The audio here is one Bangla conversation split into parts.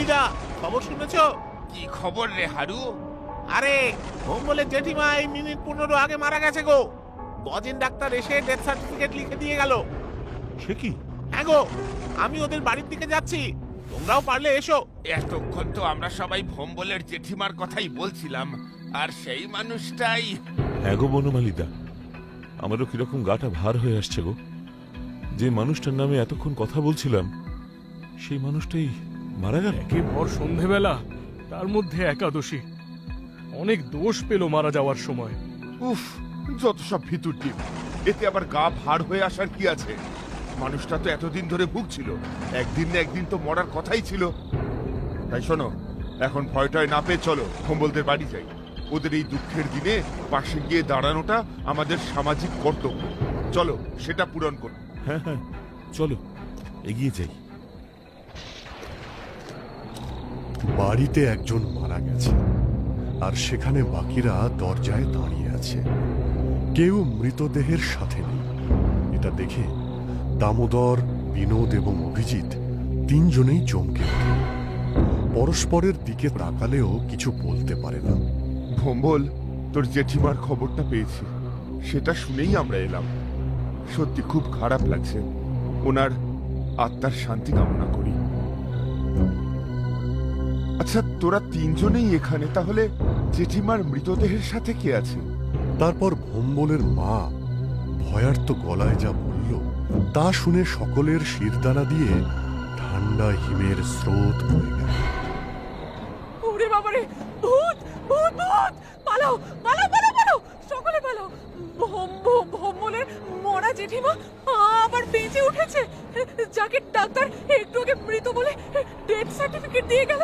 বনমালীদা, খবর শুনেছ? কি খবর রে হারু? আরে ভোম্বলের জেঠিমা এই মিনিট 15 আগে মারা গেছে গো। গজেন ডাক্তার এসে ডেথ সার্টিফিকেট লিখে দিয়ে গেল। সে কি? হ্যাঁ গো, আমি ওদের বাড়ির দিকে যাচ্ছি, তোমরাও পারলে এসো। এতক্ষণ তো আমরা সবাই ভোম্বলের জেঠিমার কথাই বলছিলাম, আর সেই মানুষটাই। হ্যাঁ গো বনমালীদা, আমারও কিরকম গাটা ভার হয়ে আসছে গো। যে মানুষটার নামে এতক্ষণ কথা বলছিলাম, সেই মানুষটাই মারা গেল। একে ভর সন্ধেবেলা, তার মধ্যে একাদশী। অনেক দোষ পেল মারা যাওয়ার সময়। উফ, যত সব ভিতর ডিম। এতে আবার গা ভার হয়ে আসার কি আছে? মানুষটা তো এতদিন ধরে ভুগছিল, একদিন না একদিন তো মরার কথাই ছিল। তাই শোনো, এখন ভয়টায় না পেয়ে চলো ভোম্বলদের বাড়ি যাই। ওদের এই দুঃখের দিনে পাশে গিয়ে দাঁড়ানোটা আমাদের সামাজিক কর্তব্য। চলো সেটা পূরণ করো। হ্যাঁ হ্যাঁ, চলো এগিয়ে যাই। বাড়িতে একজন মারা গেছে, আর সেখানে বাকিরা দরজায় দাঁড়িয়ে আছে। কেউ মৃতদেহের সাথে নেই। এটা দেখে দামোদর, বিনোদ এবং অভিজিৎ তিনজনেই চমকে ওঠে। পরস্পরের দিকে তাকালেও কিছু বলতে পারে না। ভোম্বল, তোর জেঠিমার খবরটা পেয়েছি, সেটা শুনেই আমরা এলাম। সত্যি খুব খারাপ লাগছে। ওনার আত্মার শান্তি কামনা করি। আচ্ছা, তোরা তিনজনেই এখানে, তাহলে জেঠিমার মৃতদেহের সাথে কে আছে? তারপর ভোম্বলের মা ভয়ার্ত গলায় যা বলল, তা শুনে সকলের শিরদাঁড়া দিয়ে ঠান্ডা হিমের স্রোত বয়ে গেল। ওরে বাবারে, ভূত ভূত ভূত! পালাও পালাও পালাও পালাও, সকলে পালাও! ভোম্বলের মরা জেঠিমা আবার বেঁচে উঠেছে। যাকে ডাক্তার একটু আগে মৃত বলে ডেথ সার্টিফিকেট দিয়ে গেল,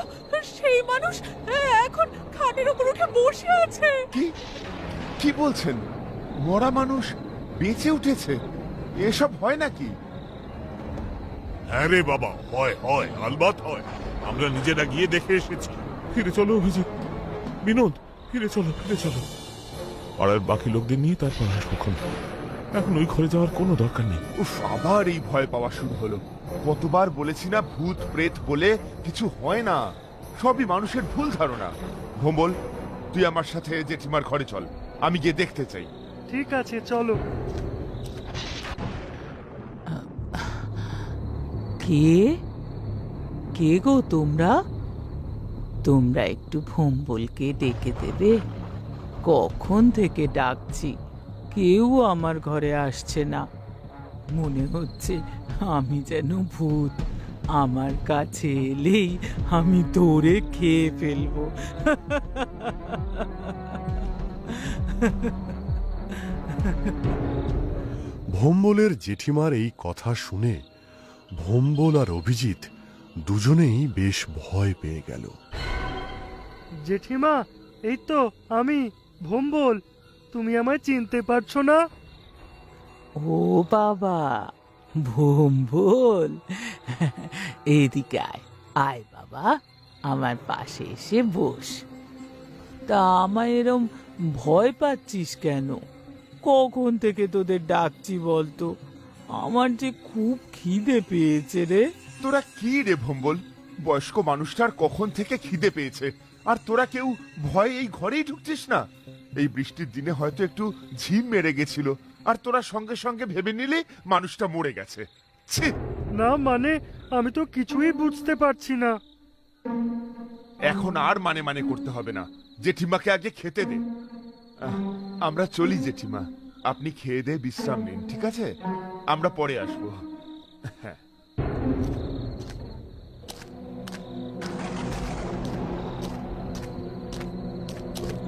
সেই মানুষ এখন খাটের উপর উঠে বসে আছে। কি কি বলছেন? মরা মানুষ বেঁচে উঠেছে? এসব হয় নাকি? হ্যাঁ রে বাবা, হয় হয়, আলবাত হয়। আমরা নিজেরা গিয়ে দেখে এসেছি। ফিরে চলো অভিজিৎ, বিনোদ, ফিরে চলো ফিরে চলো। পাড়ার বাকি লোকদের নিয়ে তারপর আসবো। এখন ওই ঘরে যাওয়ার কোনো দরকার নেই। উফ, আবার এই ভয় পাওয়া শুরু হলো। কতবার বলেছি না, ভূত প্রেত বলে কিছু হয় না, সবই মানুষের ভুল ধারণা। ভোম্বল, তুই আমার সাথে জেঠিমার ঘরে চল, আমি গিয়ে দেখতে চাই। ঠিক আছে, চলো। কে কে গো তোমরা? তোমরা একটু ভোম্বলকে ডেকে দেবে? কখন থেকে ডাকছি, কেউ আমার ঘরে আসছে না। মনে হচ্ছে আমি যেন ভূত। আমার কাছে এলেই আমি দৌড়ে খেয়ে ফেলবো। ভোম্বলের জেঠিমার এই কথা শুনে ভোম্বল আর অভিজিৎ দুজনেই বেশ ভয় পেয়ে গেল। জেঠিমা, এই তো আমি ভোম্বল। তুমি আমায় চিনতে পারছো না? ও বাবা, ভোম্বল, এদিকে আয়। আয় বাবা, আমার পাশে এসে বস। তা আমায় এরম ভয় পাচ্ছিস কেন? কখন থেকে তোদের ডাকছি বলতো? আমার যে খুব খিদে পেয়েছে রে। তোরা কি রে ভোম্বল, বয়স্ক মানুষটার কখন থেকে খিদে পেয়েছে, আর তোরা কেউ ভয়ে এই ঘরেই ঢুকছিস না? এই বৃষ্টির দিনে হয়তো একটু ঝিম মেরে গেছিল, আর তোরা সঙ্গে সঙ্গে ভেবে নিলে মানুষটা মরে গেছে। ছি! না মানে, আমি তো কিছুই বুঝতে পারছি না। এখন আর মানে মানে করতে হবে না, জেঠিমাকে আগে খেতে দে। আমরা চলি জেঠিমা, আপনি খেয়ে দে বিশ্রাম নিন, ঠিক আছে? আমরা পরে আসবো। হ্যাঁ।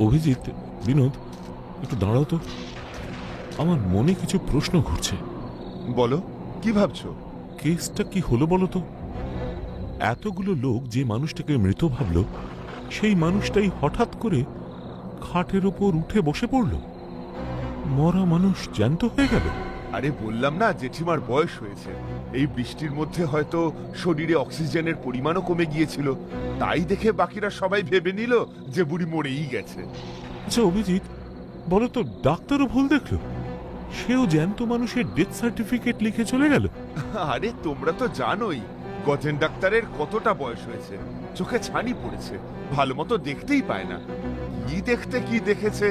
অভিজিৎ, বিনোদ, একটু দাঁড়াও তো। আমার মনে কিছু প্রশ্ন ঘুরছে। বলো, কি ভাবছো? কেসটা কি হলো বলো তো? এতগুলো লোক যে মানুষটাকে মৃত ভাবল, সেই মানুষটাই হঠাৎ করে খাটের ওপর উঠে বসে পড়ল। মরা মানুষ জ্যান্ত হয়ে গেল। আরে বললাম না, জেঠিমার বয়স হয়েছে। এই বৃষ্টির মধ্যে হয়তো শরীরে অক্সিজেনের পরিমাণও কমে গিয়েছিল, তাই দেখে বাকিরা সবাই ভেবে নিল যে বুড়ি মরেই গেছে। আচ্ছা অভিজিৎ, বলো তো, ডাক্তারও ভুল দেখলো? সেও জ্যান্ত মানুষের ডেথ সার্টিফিকেট লিখে চলে গেল। আরে তোমরা তো জানোই, গজেন ডাক্তারের কতটা বয়স হয়েছে, চোখে ছানি পড়েছে, ভালো মতো দেখতেই পায় না। কি দেখতে কি দেখেছে?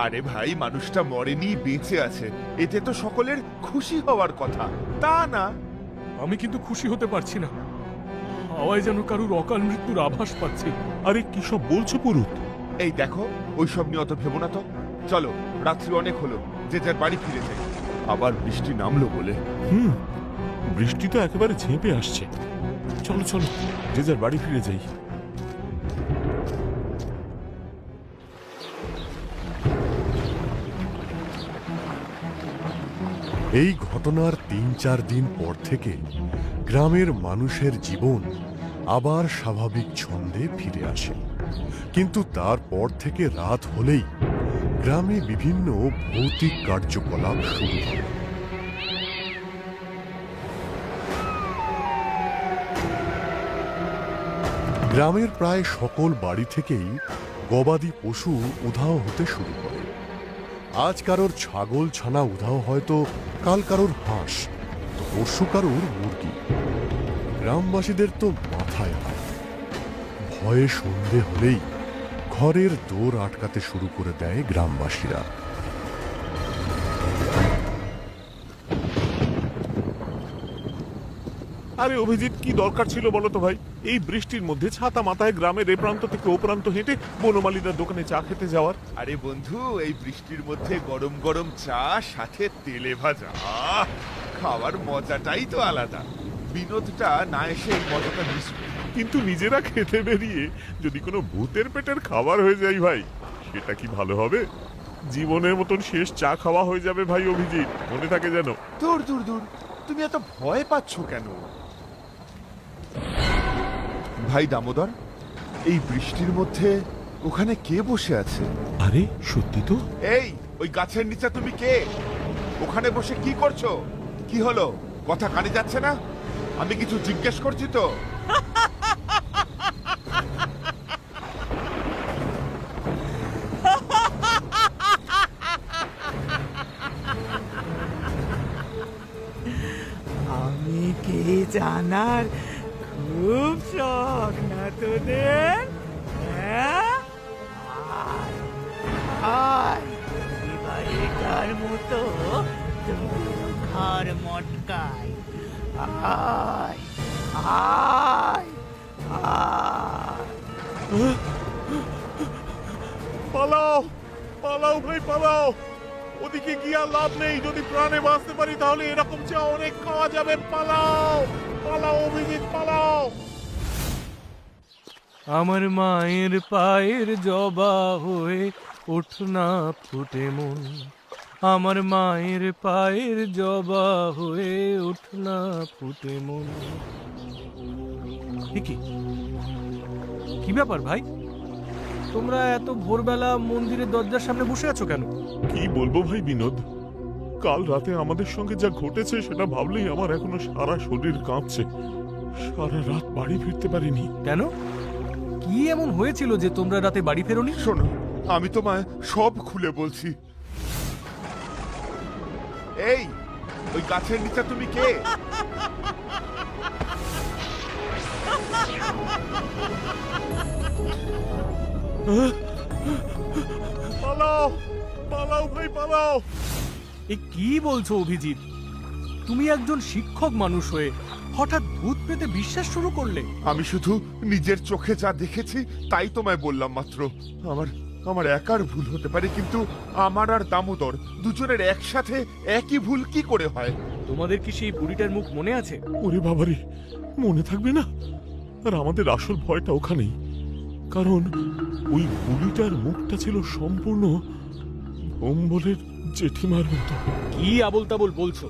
আরে ভাই, মানুষটা মরেনি, বেঁচে আছে, এতে তো সকলের খুশি হওয়ার কথা, তা না। আমি কিন্তু খুশি হতে পারছি না। হাওয়ায় যেন কারুর অকাল মৃত্যুর আভাস পাচ্ছি। আরে কি সব বলছো পুরুত? এই দেখো, ওইসব নিয়ে অত ভেবো না তো। চলো, রাত্রি অনেক হলো, যে যার বাড়ি ফিরে যাই। আবার বৃষ্টি নামলো বলে। বৃষ্টি তো একেবারে ঝেঁপে আসছে। চলো চলো, যে যার বাড়ি ফিরে যাই। এই ঘটনার ৩-৪ দিন পর থেকে গ্রামের মানুষের জীবন আবার স্বাভাবিক ছন্দে ফিরে আসে। কিন্তু তারপর থেকে রাত হলেই গ্রামে বিভিন্ন ভৌতিক কার্যকলাপ শুরু হয়। গ্রামের প্রায় সকল বাড়ি থেকেই গবাদি পশু উধাও হতে শুরু করে। আজ কারোর ছাগল ছানা উধাও, হয়তো কাল কারোর হাঁস, তো পরশু কারোর মুরগি। গ্রামবাসীদের তো মাথায় হাত। ভয়ে সন্ধে হলেই ঘরের দোর আটকাতে শুরু করে দেয় গ্রামবাসীরা। আরে অভিজিৎ, কি দরকার ছিল বলো তো ভাই, এই বৃষ্টির মধ্যে ছাতা মাথায় গ্রামের এ প্রান্ত থেকে ও প্রান্ত হেঁটে বনমালীদের দোকানে চা খেতে যাওয়ার? আরে বন্ধু, এই বৃষ্টির মধ্যে গরম গরম চা, সাথে তেলে ভাজা, আহ! খাওয়ার মজাটাই তো আলাদা। বিনোদটা না এসে এই মজাটা মিস করি। কিন্তু নিজেরা খেতে বেরিয়ে যদি কোনো ভূতের পেটের খাবার হয়ে যায় ভাই, সেটা কি ভালো হবে? জীবনের মতন শেষ চা খাওয়া হয়ে যাবে ভাই অভিজিৎ, মনে থাকে যেন। দূর দূর দূর, তুমি এত ভয় পাচ্ছ কেন? ভাই দামোদর, এই বৃষ্টির মধ্যে ওখানে কে বসে আছে? আরে সত্যি তো। এই, ওই গাছের নিচে তুমি কে? ওখানে বসে কি করছো? কি হলো, কথা কানে যাচ্ছে না? আমি কিছু জিজ্ঞেস করছি তো। আমি কে জানার খুব শখ না তোদের? হ্যাঁ? আয়, আয়, এবারেকার মতো তোর ঘর মটকায়। আয়, আয়, আয়। পালাও পালাও ভাই পালাও, ওদিকে গিয়ে আর লাভ নেই। যদি প্রাণে বাঁচতে পারি তাহলে এরকম চা অনেক খাওয়া যাবে। পালাও পালাও অভিজিৎ, পালাও। আমার মায়ের পায়ের জবা হয়ে ওঠ না ফুটে মন। আমার মায়ের পায়ের জবা হয়ে ওঠ না ফুটে মন। কি ব্যাপার ভাই, তোমরা এত ভোরবেলা মন্দিরের দরজার সামনে বসে আছো কেন? কি বলবো ভাই বিনোদ, কাল রাতে আমাদের সঙ্গে যা ঘটেছে সেটা ভাবলেই আমার এখনো সারা শরীর কাঁপছে। সারা রাত বাড়ি ফিরতে পারিনি। কেন, কি এমন হয়েছিল যে তোমরা রাতে বাড়ি ফেরোনি? শোনো, আমি তোমায় সব খুলে বলছি। এই, ওই গাছের নিচে তুমি কে? পালাও পালাও ভাই পালাও। এ কি বলছো অভিজিৎ? তুমি একজন শিক্ষক মানুষ হয়ে হঠাৎ ভূত পেতে বিশ্বাস শুরু করলে? আমি শুধু নিজের চোখে যা দেখেছি তাই তোমায় বললাম মাত্র। আমার একার ভুল হতে পারে, কিন্তু আমার আর দামোদর দুজনের একসাথে একই ভুল কি করে হয়? তোমাদের কি সেই বুড়িটার মুখ মনে আছে? ওরে বাবারে, মনে থাকবে না? আর আমাদের আসল ভয়টা ওখানেই, কারণ ওই বুড়িটার মুখটা ছিল সম্পূর্ণ ভোম্বলের জেঠিমার মতো। কি আবোল তাবোল বলছো?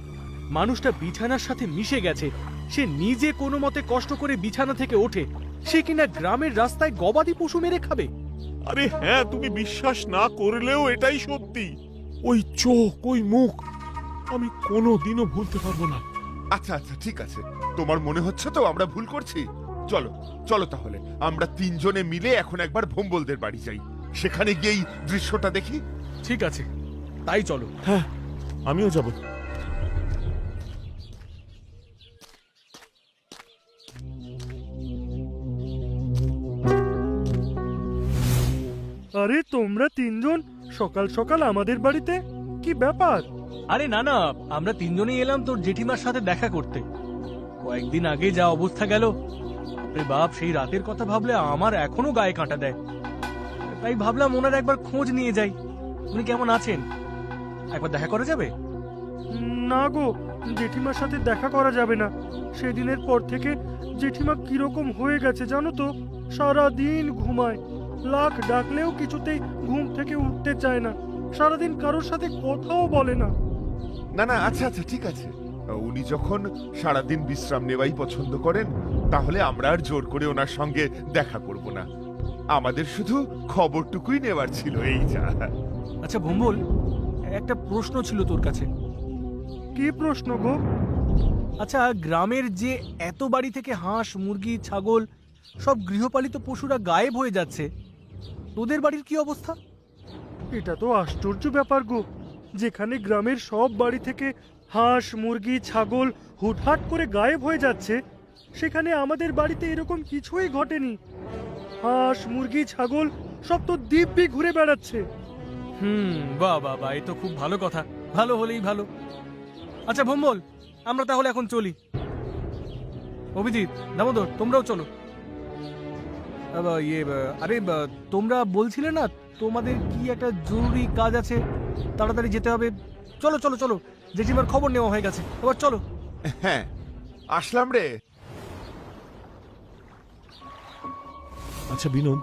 মানুষটা বিছানার সাথে মিশে গেছে। সে নিজে কোনো মতে কষ্ট করে বিছানা থেকে ওঠে, সে কিনা গ্রামের রাস্তায় গবাদি পশু মেরে খাবে। আরে হ্যাঁ, তুমি বিশ্বাস না করলেও এটাই সত্যি। ওই চোখ, ওই মুখ আমি কোনোদিনও ভুলতে পারবো না। আচ্ছা আচ্ছা, ঠিক আছে, তোমার মনে হচ্ছে তো আমরা ভুল করছি। চলো চলো তাহলে আমরা তিনজনে মিলে এখন একবার ভোম্বলদের বাড়ি যাই, সেখানে গিয়েই দৃশ্যটা দেখি। ঠিক আছে, তাই চলো। হ্যাঁ, আমিও যাব। আরে তোমরা তিনজন সকাল সকাল আমাদের বাড়িতে, কি ব্যাপার? আরে না না, আমরা তিনজনেই এলাম তোর জেঠিমার সাথে দেখা করতে। কয়েকদিন আগে যা অবস্থা গেল, আরে বাপ, সেই রাতের কথা ভাবলে আমার এখনো গায়ে কাঁটা দেয়। তাই ভাবলাম ওনার একবার খোঁজ নিয়ে যাই, উনি কেমন আছেন। একবার দেখা করা যাবে? না গো, জেঠিমার সাথে দেখা করা যাবে না। সেদিনের পর থেকে জেঠিমা কিরকম হয়ে গেছে জানো তো? সারা দিন ঘুমায়, লাখ ডাকলেও কিছুতেই ঘুম থেকে উঠতে চায় না। সারাদিন কারোর সাথে কথাও বলে না। না না, আচ্ছা আচ্ছা, ঠিক আছে। উনি যখন সারাদিন বিশ্রাম নেওয়াই পছন্দ করেন, তাহলে আমরা আর জোর করে ওনার সঙ্গে দেখা করব না। আমাদের শুধু খবরটুকুই নেওয়ার ছিল, এই যা। আচ্ছা ভম্বল, একটা প্রশ্ন ছিল তোর কাছে। কি প্রশ্ন গো? আচ্ছা, গ্রামের যে এত বাড়ি থেকে হাঁস, মুরগি, ছাগল, সব গৃহপালিত পশুরা গায়েব হয়ে যাচ্ছে, তোদের বাড়ির কি অবস্থা? এটা তো আশ্চর্য ব্যাপার গো। যেখানে গ্রামের সব বাড়ি থেকে হাঁস, মুরগি, ছাগল হুটহাট করে গায়েব হয়ে যাচ্ছে, সেখানে আমাদের বাড়িতে এরকম কিছুই ঘটেনি। হাঁস, মুরগি, ছাগল সব তো দিব্যি ঘুরে বেড়াচ্ছে। বাহ বাহ বাহ, এই তো খুব ভালো কথা। ভালো হলেই ভালো। আচ্ছা ভম্বল, আমরা তাহলে এখন চলি। অভিজিৎ, দামোদর, তোমরাও চলো। আরে তোমরা বলছিলে না তোমাদের কি একটা জরুরি কাজ আছে, তাড়াতাড়ি যেতে হবে। চলো চলো চলো, জেঠিমার খবর নেওয়া হয়ে গেছে, এবার চলো। হ্যাঁ, আসলাম রে। আচ্ছা বিনোদ,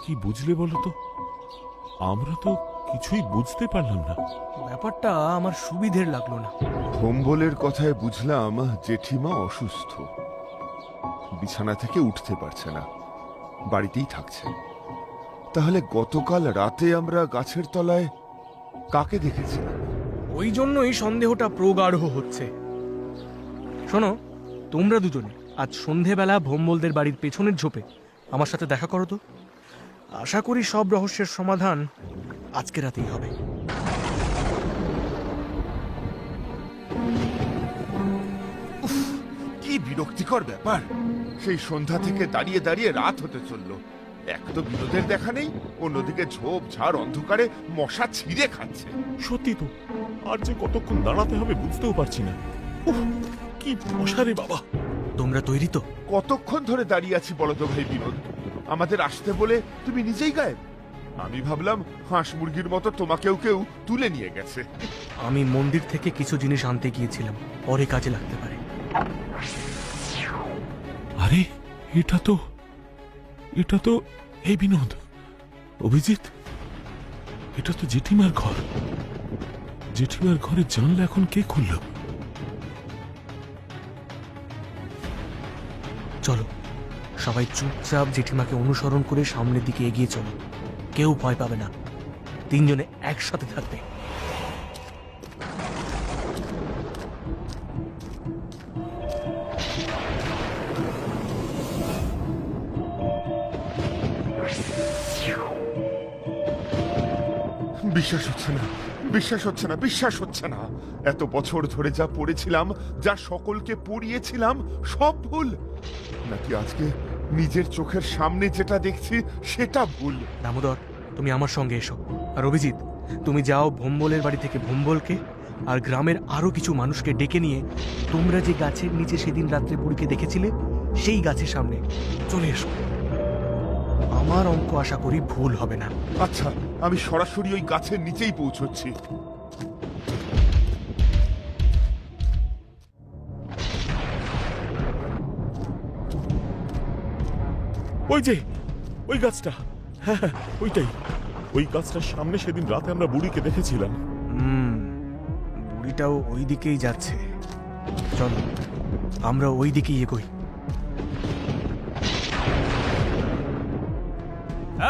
কি বুঝলে বলো তো? আমরা তো কিছুই বুঝতে পারলাম না। ব্যাপারটা আমার সুবিধের লাগলো না। ভম্বলের কথায় বুঝলাম জেঠিমা অসুস্থ, বিছানা থেকে উঠতে পারছে না, বাড়িতেই থাকছে। তাহলে গতকাল রাতে আমরা গাছের তলায় কাকে দেখেছিলাম? ওই জন্যই সন্দেহটা প্রগাঢ় হচ্ছে। শোনো, তোমরা দুজনে আজ সন্ধেবেলা ভম্বলদের বাড়ির পেছনের ঝোপে আমার সাথে দেখা করো তো। আশা করি সব রহস্যের সমাধান আজকে রাতেই হবে। কি বিরক্তিকর ব্যাপার! সেই সন্ধ্যা থেকে দাঁড়িয়ে দাঁড়িয়ে রাত হতে চললো, এক তো বিনোদের দেখা নেই, অন্যদিকে ঝোপ ঝাড় অন্ধকারে মশা ছিঁড়ে খাচ্ছে। সত্যি তো, আর যে কতক্ষণ দাঁড়াতে হবে বুঝতেও পারছি না। উফ, কি মশারে বাবা! তোমরা তৈরি তো? কতক্ষণ ধরে দাঁড়িয়ে আছি বলো তো ভাই বিনোদ? আমাদের আসতে বলে তুমি নিজেই গায়েব। আমি ভাবলাম হাঁস মুরগির মতো তোমাকেও কেউ তুলে নিয়ে গেছে। আমি মন্দির থেকে কিছু জিনিস আনতে গিয়েছিলাম, পরে কাজে লাগতে পারে। আরে এটা তো এই বিনোদ, অভিজিৎ, এটা তো জেঠিমার ঘর। জেঠিমার ঘরে জানলা এখন কে খুলল? চলো, সবাই চুপচাপ জেঠিমাকে অনুসরণ করে সামনের দিকে এগিয়ে চলো। কেউ ভয় পাবে না, তিনজনে একসাথে থাকবে। বিশ্বাস হচ্ছে না, বিশ্বাস হচ্ছে না, বিশ্বাস হচ্ছে না। এত বছর ধরে যা পড়েছিলাম, যা সকলকে পড়িয়েছিলাম, সব ভুল নাকি আজকে নিজের চোখের সামনে যেটা দেখছি সেটা ভুল? দামোদর, তুমি আমার সঙ্গে এসো। আর অভিজিৎ, তুমি যাও ভম্বলের বাড়ি থেকে ভম্বলকে আর গ্রামের আরো কিছু মানুষকে ডেকে নিয়ে তোমরা যে গাছের নিচে সেদিন রাত্রে বুড়িকে দেখেছিলে সেই গাছের সামনে চলে এসো। আমার অঙ্ক আশা করি ভুল হবে না। আচ্ছা, আমি সরাসরি ওই গাছের নিচেই পৌঁছচ্ছি। ওই যে ওই গাছটা, হ্যাঁ হ্যাঁ, ওইটাই। ওই গাছটার সামনে সেদিন রাতে আমরা বুড়িকে দেখেছিলাম। বুড়িটাও ওই দিকেই যাচ্ছে। চলো, আমরা ওই দিকেই এগোই।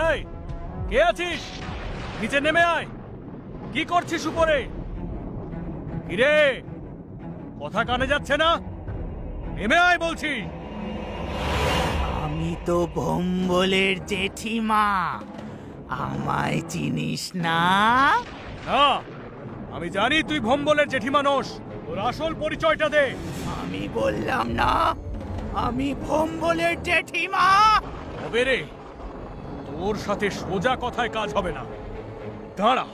এই, কে আছিস? নিচে নেমে আয়। কি করছিস উপরে? কিরে, কথা কানে যাচ্ছে না? নেমে আয় বলছি। আমি তো ভম্বলের জেঠিমা, আমায় চিনিস না? না, আমি জানি তুই ভম্বলের জেঠিমা নোস। তোর আসল পরিচয়টা দে। আমি বললাম না আমি ভম্বলের জেঠিমা। তবে রে, তোর সাথে সোজা কথায় কাজ হবে না। দাঁড়া।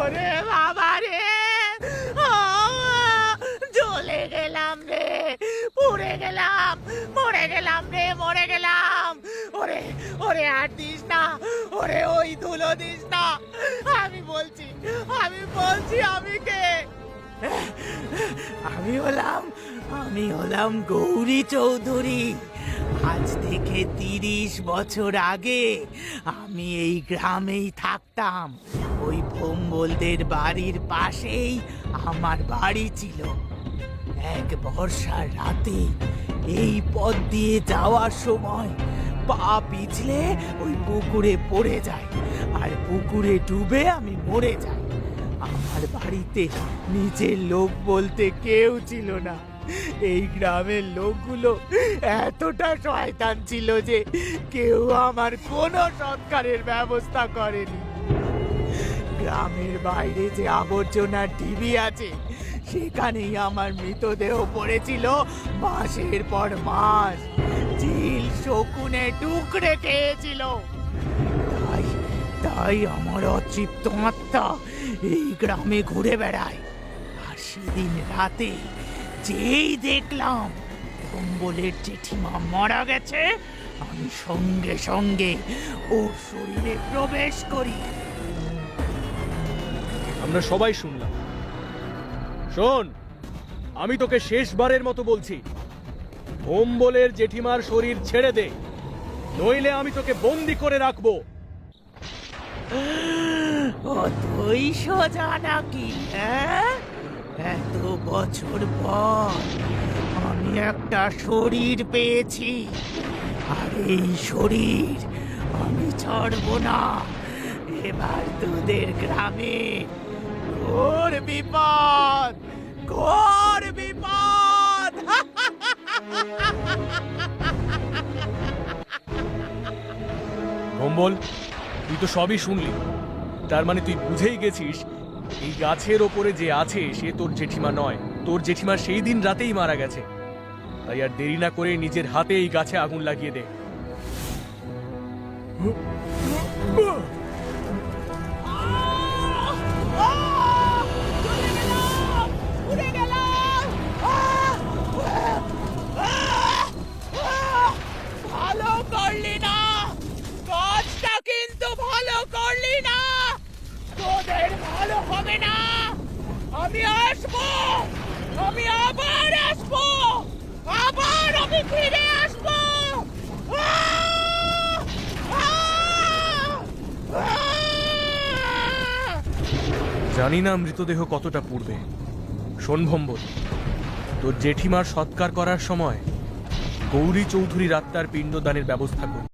ওরে বাবা রে, জ্বলে গেলাম রে, পুড়ে গেলাম, মরে গেলাম রে, মরে গেলাম। ওরে ওরে আর দিস না, ওরে ওই ধুলো দিস না। আমি বলছি আমি কে? আমি হলাম গৌরী চৌধুরী। আজ থেকে 30 বছর আগে আমি এই গ্রামেই থাকতাম। ওই ভোম্বলদের বাড়ির পাশেই আমার বাড়ি ছিল। এক বর্ষার রাতে এই পথ দিয়ে যাওয়ার সময় পা পিছলে ওই পুকুরে পড়ে যায়, আর পুকুরে ডুবে আমি মরে যাই। আমার বাড়িতে নিজের লোক বলতে কেউ ছিল না। এই গ্রামের লোকগুলো এতটা শয়তান ছিল যে কেউ আমার কোনো সৎকারের ব্যবস্থা করেনি। গ্রামের বাইরে যে আবর্জনার ঢিবি আছে, সেখানেই আমার মৃতদেহ পড়েছিল মাসের পর মাস। চিল শকুনে টুকরে খেয়েছিল। তাই আমার অতৃপ্ত আত্মা এই গ্রামে ঘুরে বেড়ায়। আর সেদিন রাতে যেই দেখলাম ভোম্বলের জেঠিমা মারা গেছে, আমি সঙ্গে সঙ্গে ওর শরীরে প্রবেশ করি। আমরা সবাই শুনলাম। শোন, আমি তোকে শেষবারের মতো বলছি, ভোম্বলের জেঠিমার শরীর ছেড়ে দে, নইলে আমি তোকে বন্দি করে রাখবো। অতই সোজা নাকি? এত বছর পর আমি একটা শরীর পেয়েছি, আর এই শরীর আমি ছাড়বো না। এবার তোদের গ্রামে ঘোর বিপদ, ঘোর বিপদ। ভোম্বল, তুই তো সবই শুনলি। তার মানে তুই বুঝেই গেছিস এই গাছের ওপরে যে আছে সে তোর জেঠিমা নয়। তোর জেঠিমা সেই দিন রাতেই মারা গেছে। তাই আর দেরি না করে নিজের হাতে এই গাছে আগুন লাগিয়ে দে। ভালো করলি না, কাজটা কিন্তু ভালো করলি না। তোদের ভালো হবে না। আমি আসবো, আমি আবার আসবো, আবার আমি ফিরে আসবো। জানি না মৃতদেহ কতটা পুড়বে। শোন ভোম্বল, তোর জেঠিমার সৎকার করার সময় গৌরী চৌধুরীর আত্মার পিণ্ডদানের ব্যবস্থা কর।